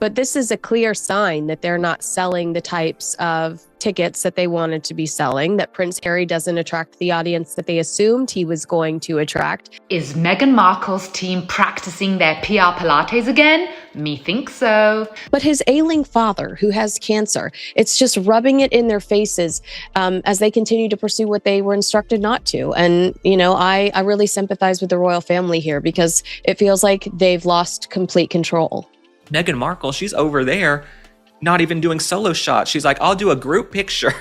But this is a clear sign that they're not selling the types of tickets that they wanted to be selling, that Prince Harry doesn't attract the audience that they assumed he was going to attract. Is Meghan Markle's team practicing their PR Pilates again? Me think so. But his ailing father, who has cancer, it's just rubbing it in their faces as they continue to pursue what they were instructed not to. And, you know, I really sympathize with the royal family here because it feels like they've lost complete control. Meghan Markle, she's over there not even doing solo shots. She's like, I'll do a group picture.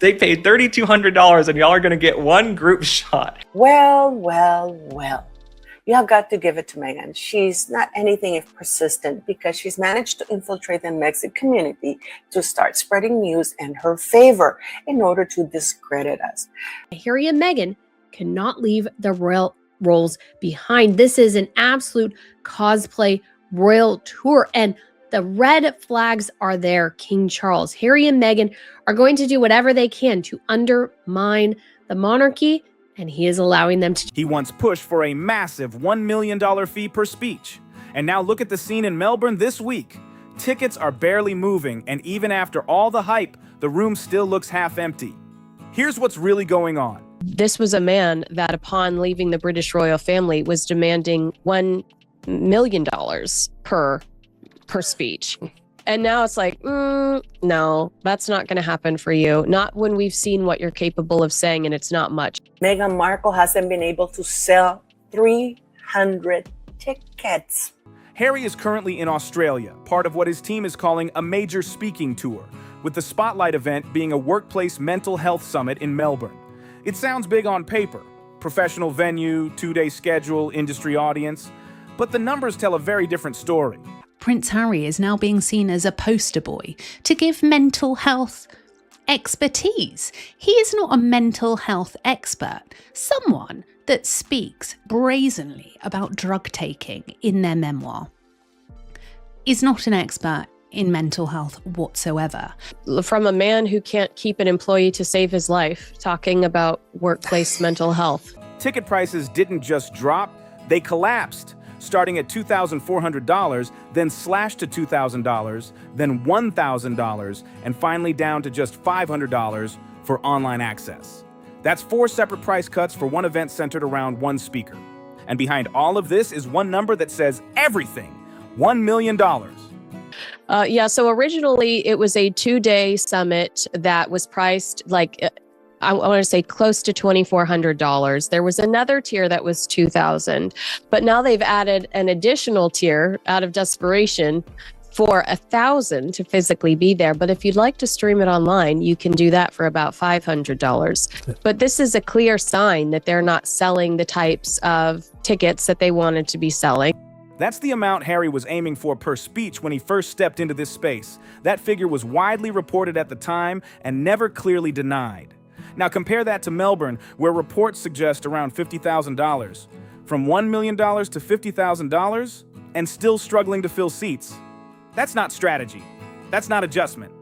They paid $3,200 and y'all are going to get one group shot. Well. You have got to give it to Meghan. She's not anything if persistent because she's managed to infiltrate the Mexican community to start spreading news in her favor in order to discredit us. Harry and Meghan cannot leave the royal roles behind. This is an absolute cosplay royal tour, and the red flags are there. King Charles, Harry and Meghan are going to do whatever they can to undermine the monarchy, and he is allowing them to. He once pushed for a massive $1 million fee per speech. And now look at the scene in Melbourne this week. Tickets are barely moving, and even after all the hype, the room still looks half empty. Here's what's really going on. This was a man that upon leaving the British royal family was demanding $1 million per speech. And now it's like, no, that's not going to happen for you. Not when we've seen what you're capable of saying, and it's not much. Meghan Markle hasn't been able to sell 300 tickets. Harry is currently in Australia, part of what his team is calling a major speaking tour, with the spotlight event being a workplace mental health summit in Melbourne. It sounds big on paper. Professional venue, 2-day schedule, industry audience. But the numbers tell a very different story. Prince Harry is now being seen as a poster boy to give mental health expertise. He is not a mental health expert, someone that speaks brazenly about drug taking in their memoir is not an expert in mental health whatsoever. From a man who can't keep an employee to save his life, talking about workplace mental health. Ticket prices didn't just drop, they collapsed. Starting at $2,400, then slashed to $2,000, then $1,000, and finally down to just $500 for online access. That's 4 separate price cuts for one event centered around one speaker. And behind all of this is one number that says everything, $1 million. So originally it was a 2-day summit that was priced like, I want to say close to $2,400. There was another tier that was $2,000, but now they've added an additional tier out of desperation for $1,000 to physically be there. But if you'd like to stream it online, you can do that for about $500. But this is a clear sign that they're not selling the types of tickets that they wanted to be selling. That's the amount Harry was aiming for per speech when he first stepped into this space. That figure was widely reported at the time and never clearly denied. Now compare that to Melbourne, where reports suggest around $50,000. From $1 million to $50,000 and still struggling to fill seats. That's not strategy. That's not adjustment.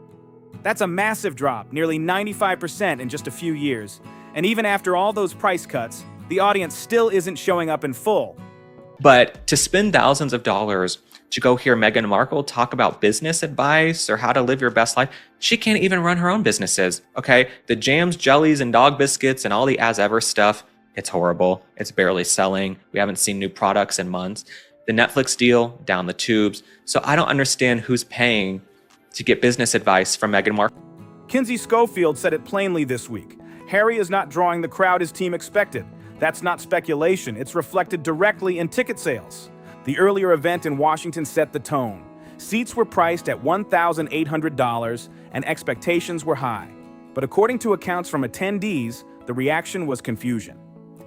That's a massive drop, nearly 95% in just a few years. And even after all those price cuts, the audience still isn't showing up in full. But to spend thousands of dollars to go hear Meghan Markle talk about business advice or how to live your best life, she can't even run her own businesses, okay? The jams, jellies, and dog biscuits and all the as ever stuff, it's horrible. It's barely selling. We haven't seen new products in months. The Netflix deal, down the tubes. So I don't understand who's paying to get business advice from Meghan Markle. Kinsey Schofield said it plainly this week. Harry is not drawing the crowd his team expected. That's not speculation. It's reflected directly in ticket sales. The earlier event in Washington set the tone. Seats were priced at $1,800 and expectations were high. But according to accounts from attendees, the reaction was confusion.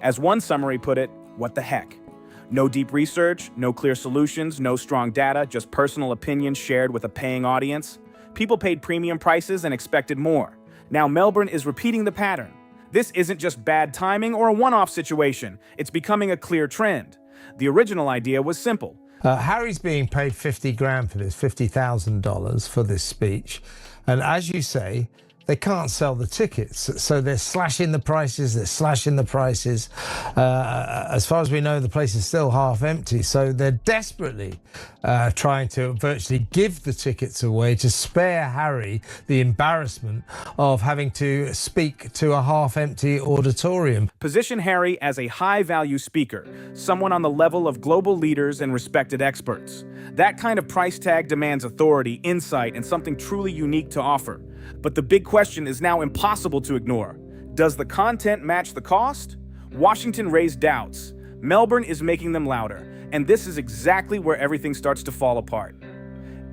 As one summary put it, what the heck? No deep research, no clear solutions, no strong data, just personal opinions shared with a paying audience. People paid premium prices and expected more. Now Melbourne is repeating the pattern. This isn't just bad timing or a one-off situation. It's becoming a clear trend. The original idea was simple. Harry's being paid $50,000 for this, $50,000 for this speech. And as you say, they can't sell the tickets. So they're slashing the prices, as far as we know, the place is still half empty. So they're desperately trying to virtually give the tickets away to spare Harry the embarrassment of having to speak to a half empty auditorium. Position Harry as a high-value speaker, someone on the level of global leaders and respected experts. That kind of price tag demands authority, insight, and something truly unique to offer. But the big question is now impossible to ignore. Does the content match the cost? Washington raised doubts. Melbourne is making them louder. And this is exactly where everything starts to fall apart.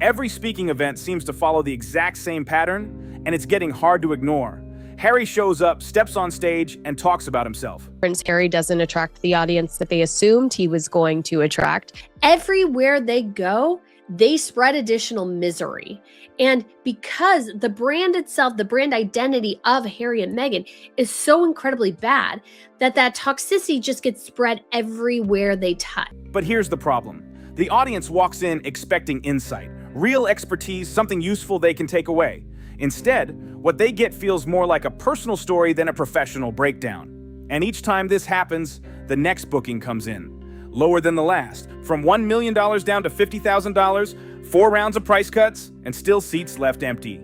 Every speaking event seems to follow the exact same pattern, and it's getting hard to ignore. Harry shows up, steps on stage, and talks about himself. Prince Harry doesn't attract the audience that they assumed he was going to attract. Everywhere they go, they spread additional misery. And because the brand itself, the brand identity of Harry and Meghan is so incredibly bad that toxicity just gets spread everywhere they touch. But here's the problem. The audience walks in expecting insight, real expertise, something useful they can take away. Instead, what they get feels more like a personal story than a professional breakdown. And each time this happens, the next booking comes in. Lower than the last, from $1 million down to $50,000, 4 rounds of price cuts, and still seats left empty.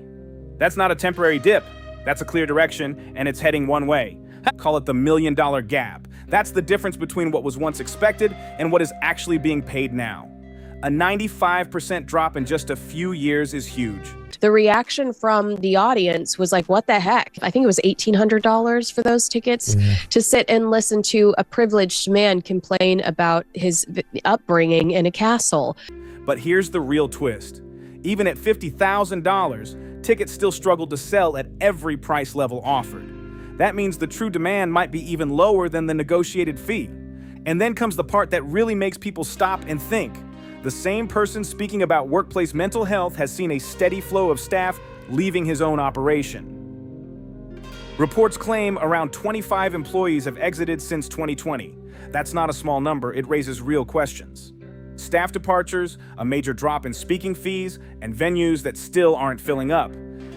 That's not a temporary dip. That's a clear direction, and it's heading one way. Call it the $1 million gap. That's the difference between what was once expected and what is actually being paid now. A 95% drop in just a few years is huge. The reaction from the audience was like, what the heck? I think it was $1,800 for those tickets to sit and listen to a privileged man complain about his upbringing in a castle. But here's the real twist. Even at $50,000, tickets still struggled to sell at every price level offered. That means the true demand might be even lower than the negotiated fee. And then comes the part that really makes people stop and think. The same person speaking about workplace mental health has seen a steady flow of staff leaving his own operation. Reports claim around 25 employees have exited since 2020. That's not a small number, it raises real questions. Staff departures, a major drop in speaking fees, and venues that still aren't filling up.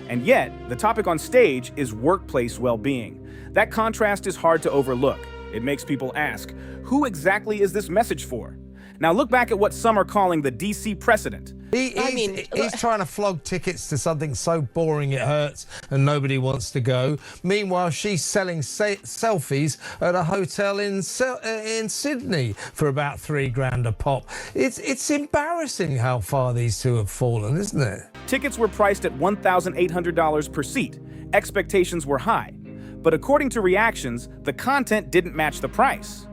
And yet, the topic on stage is workplace well-being. That contrast is hard to overlook. It makes people ask, who exactly is this message for? Now look back at what some are calling the DC precedent. He's trying to flog tickets to something so boring it hurts and nobody wants to go. Meanwhile, she's selling selfies at a hotel in Sydney for about $3,000 a pop. It's embarrassing how far these two have fallen, isn't it? Tickets were priced at $1,800 per seat. Expectations were high. But according to reactions, the content didn't match the price.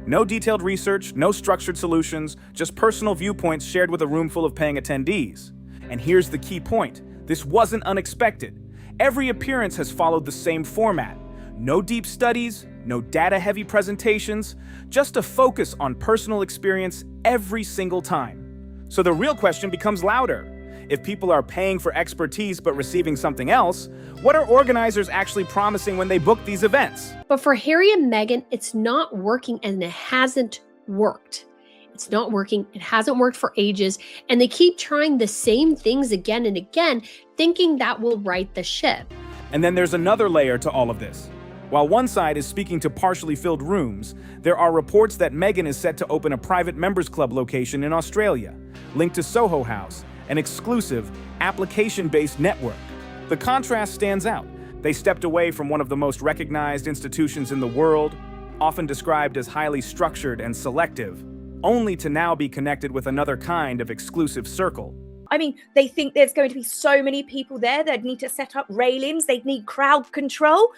No detailed research, no structured solutions, just personal viewpoints shared with a room full of paying attendees. And here's the key point. This wasn't unexpected. Every appearance has followed the same format. No deep studies, no data-heavy presentations, just a focus on personal experience every single time. So the real question becomes louder. If people are paying for expertise but receiving something else, what are organizers actually promising when they book these events? But for Harry and Meghan, it's not working, and it hasn't worked. It's not working. It hasn't worked for ages. And they keep trying the same things again and again, thinking that will right the ship. And then there's another layer to all of this. While one side is speaking to partially filled rooms, there are reports that Meghan is set to open a private members club location in Australia, linked to Soho House, an exclusive, application-based network. The contrast stands out. They stepped away from one of the most recognized institutions in the world, often described as highly structured and selective, only to now be connected with another kind of exclusive circle. I mean, they think there's going to be so many people there, they'd need to set up railings, they'd need crowd control.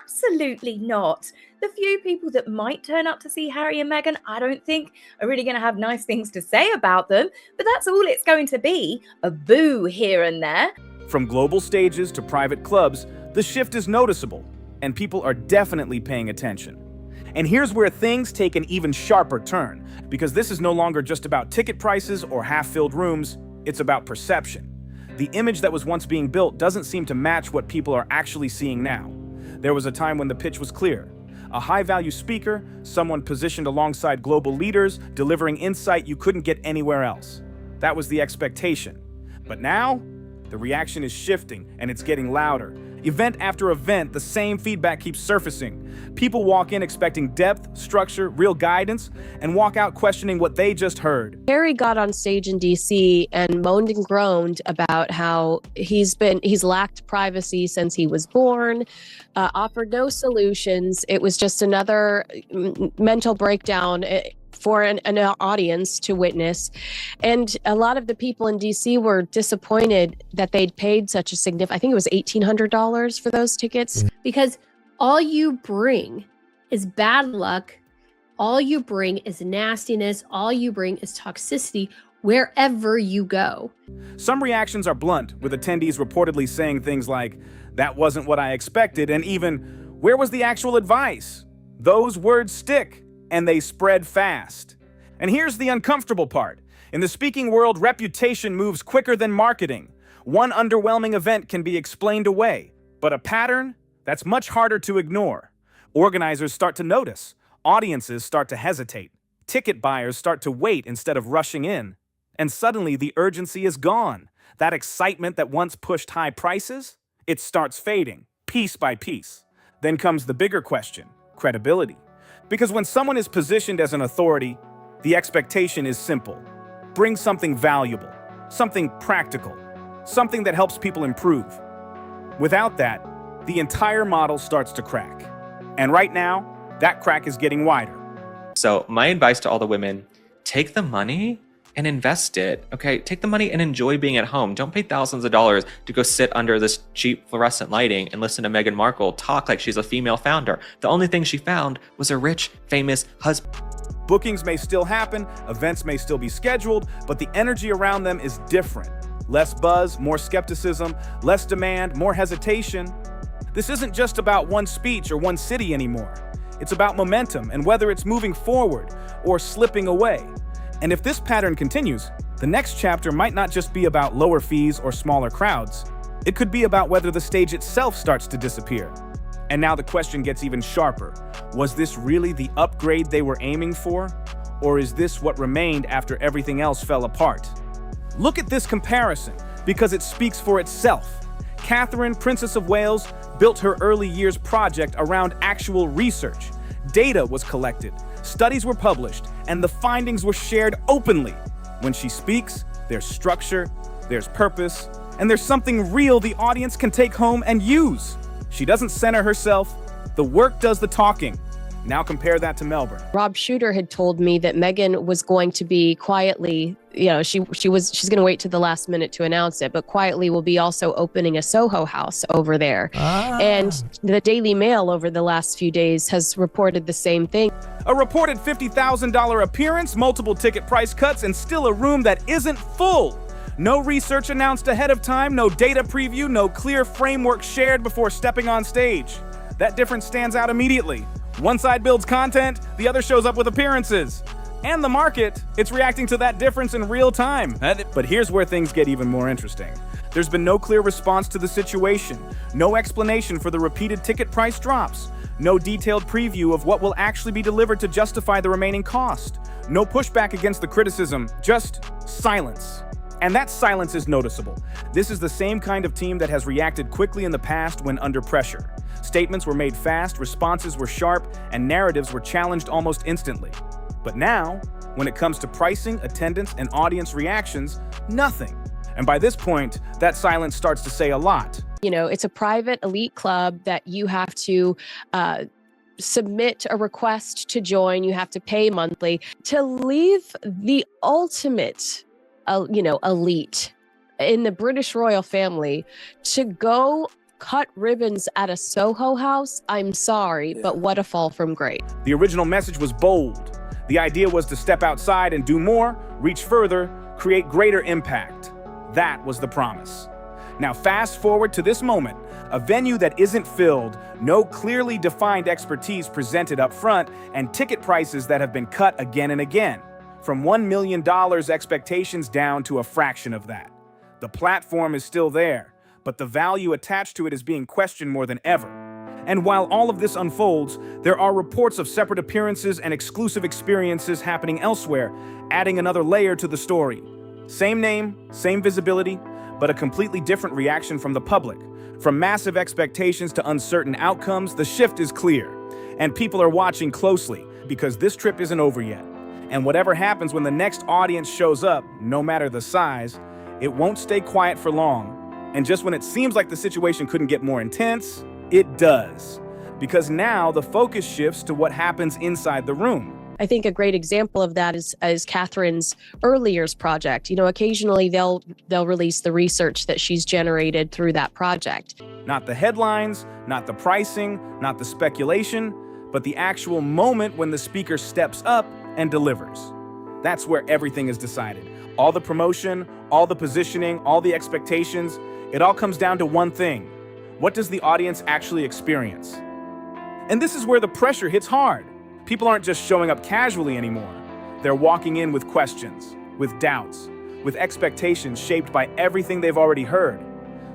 Absolutely not. The few people that might turn up to see Harry and Meghan, I don't think are really going to have nice things to say about them, but that's all it's going to be, a boo here and there. From global stages to private clubs, the shift is noticeable, and people are definitely paying attention. And here's where things take an even sharper turn, because this is no longer just about ticket prices or half-filled rooms, it's about perception. The image that was once being built doesn't seem to match what people are actually seeing now. There was a time when the pitch was clear. A high-value speaker, someone positioned alongside global leaders, delivering insight you couldn't get anywhere else. That was the expectation. But now, The reaction is shifting, and it's getting louder. Event after event, the same feedback keeps surfacing. People walk in expecting depth, structure, real guidance, and walk out questioning what they just heard. Harry got on stage in DC and moaned and groaned about how he's lacked privacy since he was born, offered no solutions. It was just another mental breakdown for an audience to witness. And a lot of the people in DC were disappointed that they'd paid such a significant, I think it was $1,800 for those tickets. Because all you bring is bad luck. All you bring is nastiness. All you bring is toxicity wherever you go. Some reactions are blunt, with attendees reportedly saying things like, "That wasn't what I expected," and even, "Where was the actual advice?" Those words stick, and they spread fast. And here's the uncomfortable part. In the speaking world, reputation moves quicker than marketing. One underwhelming event can be explained away, but a pattern? That's much harder to ignore. Organizers start to notice. Audiences start to hesitate. Ticket buyers start to wait instead of rushing in. And suddenly the urgency is gone. That excitement that once pushed high prices, it starts fading, piece by piece. Then comes the bigger question, credibility. Because when someone is positioned as an authority, the expectation is simple. Bring something valuable, something practical, something that helps people improve. Without that, the entire model starts to crack. And right now, that crack is getting wider. So my advice to all the women, take the money and invest it, okay? Take the money and enjoy being at home. Don't pay thousands of dollars to go sit under this cheap fluorescent lighting and listen to Meghan Markle talk like she's a female founder. The only thing she found was a rich, famous husband. Bookings may still happen, events may still be scheduled, but the energy around them is different. Less buzz, more skepticism, less demand, more hesitation. This isn't just about one speech or one city anymore. It's about momentum and whether it's moving forward or slipping away. And if this pattern continues, the next chapter might not just be about lower fees or smaller crowds. It could be about whether the stage itself starts to disappear. And now the question gets even sharper. Was this really the upgrade they were aiming for? Or is this what remained after everything else fell apart? Look at this comparison, because it speaks for itself. Catherine, Princess of Wales, built her early years project around actual research. Data was collected, studies were published, and the findings were shared openly. When she speaks, there's structure, there's purpose, and there's something real the audience can take home and use. She doesn't center herself, the work does the talking. Now compare that to Melbourne. Rob Shooter had told me that Meghan was going to be quietly, she's going to wait to the last minute to announce it, but quietly will be also opening a Soho house over there. And the Daily Mail over the last few days has reported the same thing. A reported $50,000 appearance, multiple ticket price cuts, and still a room that isn't full. No research announced ahead of time, no data preview, no clear framework shared before stepping on stage. That difference stands out immediately. One side builds content, the other shows up with appearances. And the market, it's reacting to that difference in real time. But here's where things get even more interesting. There's been no clear response to the situation, no explanation for the repeated ticket price drops, no detailed preview of what will actually be delivered to justify the remaining cost, no pushback against the criticism, just silence. And that silence is noticeable. This is the same kind of team that has reacted quickly in the past when under pressure. Statements were made fast, responses were sharp, and narratives were challenged almost instantly. But now, when it comes to pricing, attendance, and audience reactions, nothing. And by this point, that silence starts to say a lot. It's a private elite club that you have to submit a request to join. You have to pay monthly. To leave the ultimate elite in the British royal family to go cut ribbons at a Soho house, I'm sorry, but what a fall from grace. The original message was bold. The idea was to step outside and do more, reach further, create greater impact. That was the promise. Now fast forward to this moment, a venue that isn't filled, no clearly defined expertise presented up front, and ticket prices that have been cut again and again. From $1 million expectations down to a fraction of that. The platform is still there, but the value attached to it is being questioned more than ever. And while all of this unfolds, there are reports of separate appearances and exclusive experiences happening elsewhere, adding another layer to the story. Same name, same visibility, but a completely different reaction from the public. From massive expectations to uncertain outcomes, the shift is clear. And people are watching closely because this trip isn't over yet. And whatever happens when the next audience shows up, no matter the size, it won't stay quiet for long. And just when it seems like the situation couldn't get more intense, it does. Because now the focus shifts to what happens inside the room. I think a great example of that is Catherine's early years project. You know, occasionally they'll release the research that she's generated through that project. Not the headlines, not the pricing, not the speculation, but the actual moment when the speaker steps up and delivers. That's where everything is decided. All the promotion, all the positioning, all the expectations, it all comes down to one thing. What does the audience actually experience? And this is where the pressure hits hard. People aren't just showing up casually anymore. They're walking in with questions, with doubts, with expectations shaped by everything they've already heard.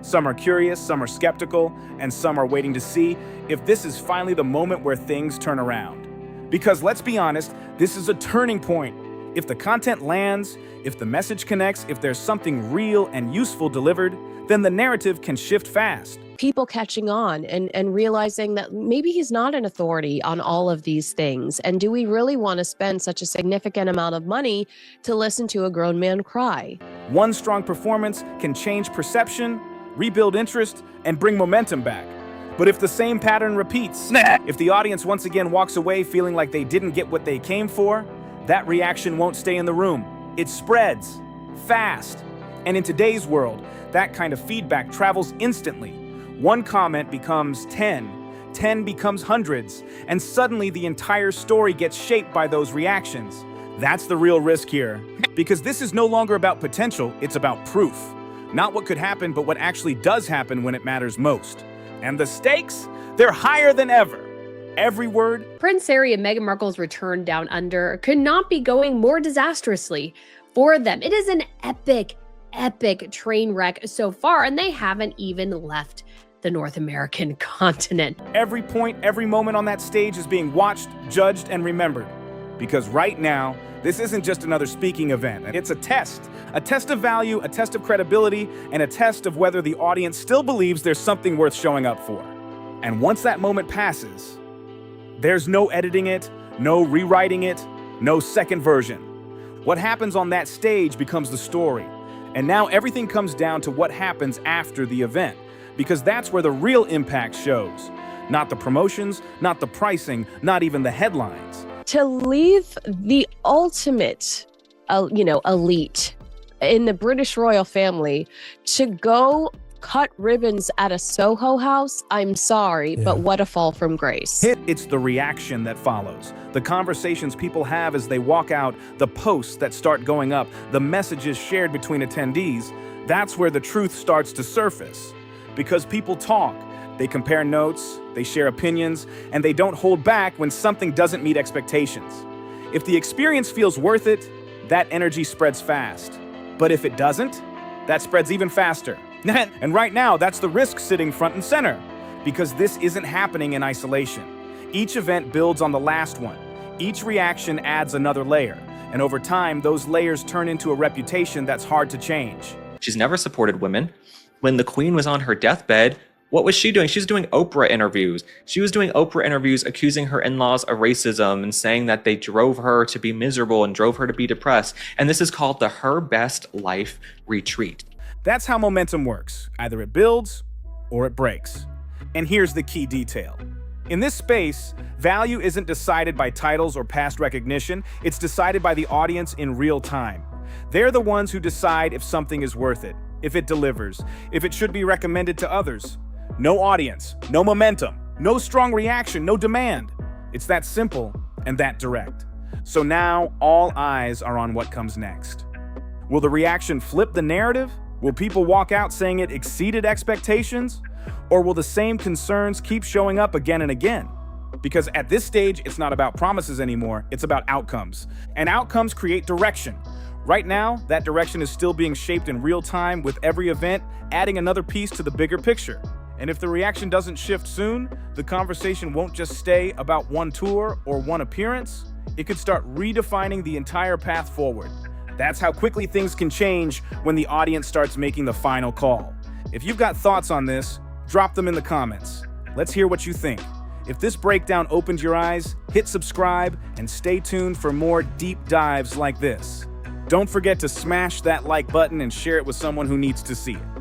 Some are curious, some are skeptical, and some are waiting to see if this is finally the moment where things turn around. Because let's be honest, this is a turning point. If the content lands, if the message connects, if there's something real and useful delivered, then the narrative can shift fast. People catching on and realizing that maybe he's not an authority on all of these things. And do we really want to spend such a significant amount of money to listen to a grown man cry? One strong performance can change perception, rebuild interest, and bring momentum back. But if the same pattern repeats, if the audience once again walks away feeling like they didn't get what they came for, that reaction won't stay in the room. It spreads fast. And in today's world, that kind of feedback travels instantly. One comment becomes 10, 10 becomes hundreds, and suddenly the entire story gets shaped by those reactions. That's the real risk here. Because this is no longer about potential, it's about proof. Not what could happen, but what actually does happen when it matters most. And the stakes? They're higher than ever. Every word. Prince Harry and Meghan Markle's return down under could not be going more disastrously for them. It is an epic train wreck so far, and they haven't even left the North American continent. Every point, every moment on that stage is being watched, judged, and remembered. Because right now, this isn't just another speaking event. It's a test of value, a test of credibility, and a test of whether the audience still believes there's something worth showing up for. And once that moment passes, there's no editing it, no rewriting it, no second version. What happens on that stage becomes the story. And now everything comes down to what happens after the event, because that's where the real impact shows. Not the promotions, not the pricing, not even the headlines. To leave the ultimate, elite in the British royal family to go cut ribbons at a Soho house, I'm sorry, but what a fall from grace. It's the reaction that follows. The conversations people have as they walk out, the posts that start going up, the messages shared between attendees. That's where the truth starts to surface. Because people talk, they compare notes, they share opinions, and they don't hold back when something doesn't meet expectations. If the experience feels worth it, that energy spreads fast. But if it doesn't, that spreads even faster. And right now, that's the risk sitting front and center, because this isn't happening in isolation. Each event builds on the last one. Each reaction adds another layer. And over time, those layers turn into a reputation that's hard to change. She's never supported women. When the Queen was on her deathbed, what was she doing? She was doing Oprah interviews. She was doing Oprah interviews accusing her in-laws of racism and saying that they drove her to be miserable and drove her to be depressed. And this is called the Her Best Life Retreat. That's how momentum works. Either it builds or it breaks. And here's the key detail. In this space, value isn't decided by titles or past recognition. It's decided by the audience in real time. They're the ones who decide if something is worth it, if it delivers, if it should be recommended to others. No audience, no momentum, no strong reaction, no demand. It's that simple and that direct. So now all eyes are on what comes next. Will the reaction flip the narrative? Will people walk out saying it exceeded expectations? Or will the same concerns keep showing up again and again? Because at this stage, it's not about promises anymore, it's about outcomes. And outcomes create direction. Right now, that direction is still being shaped in real time, with every event adding another piece to the bigger picture. And if the reaction doesn't shift soon, the conversation won't just stay about one tour or one appearance. It could start redefining the entire path forward. That's how quickly things can change when the audience starts making the final call. If you've got thoughts on this, drop them in the comments. Let's hear what you think. If this breakdown opened your eyes, hit subscribe and stay tuned for more deep dives like this. Don't forget to smash that like button and share it with someone who needs to see it.